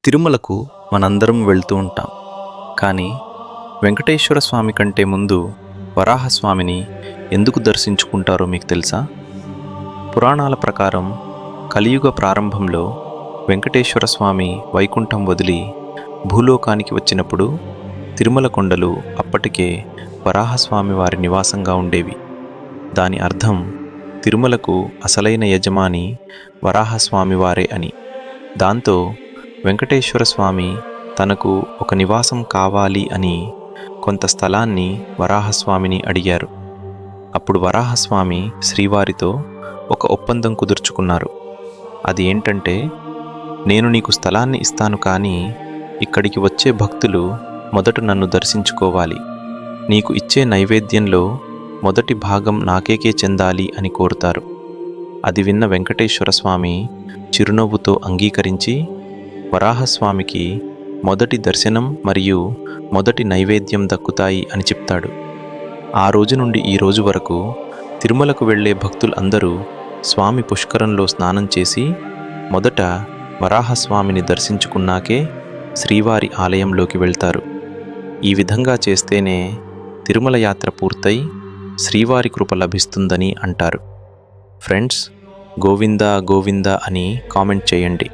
తిరుమలకు మనందరం వెళ్తూ ఉంటాం. కానీ వెంకటేశ్వర స్వామి కంటే ముందు వరాహస్వామిని ఎందుకు దర్శించుకుంటారో మీకు తెలుసా? పురాణాల ప్రకారం కలియుగ ప్రారంభంలో వెంకటేశ్వర స్వామి వైకుంఠం వదిలి భూలోకానికి వచ్చినప్పుడు తిరుమల కొండలు అప్పటికే వరాహస్వామి వారి నివాసంగా ఉండేవి. దాని అర్థం తిరుమలకు అసలైన యజమాని వరాహస్వామి వారే అని. దాంతో వెంకటేశ్వర స్వామి తనకు ఒక నివాసం కావాలి అని కొంత స్థలాన్ని వరాహస్వామిని అడిగారు. అప్పుడు వరాహస్వామి శ్రీవారితో ఒక ఒప్పందం కుదుర్చుకున్నారు. అది ఏంటంటే, నేను నీకు స్థలాన్ని ఇస్తాను, కానీ ఇక్కడికి వచ్చే భక్తులు మొదట నన్ను దర్శించుకోవాలి. నీకు ఇచ్చే నైవేద్యంలో మొదటి భాగం నాకేకే చెందాలి అని కోరుతారు. అది విన్న వెంకటేశ్వర స్వామి చిరునవ్వుతో అంగీకరించి వరాహస్వామికి మొదటి దర్శనం మరియు మొదటి నైవేద్యం దక్కుతాయి అని చెప్తాడు. ఆ రోజు నుండి ఈ రోజు వరకు తిరుమలకు వెళ్ళే భక్తులు అందరూ స్వామి పుష్కరంలో స్నానం చేసి మొదట వరాహస్వామిని దర్శించుకున్నాకే శ్రీవారి ఆలయంలోకి వెళ్తారు. ఈ విధంగా చేస్తేనే తిరుమల యాత్ర పూర్తయి శ్రీవారి కృప లభిస్తుందని అంటారు. ఫ్రెండ్స్, గోవిందా గోవిందా అని కామెంట్ చేయండి.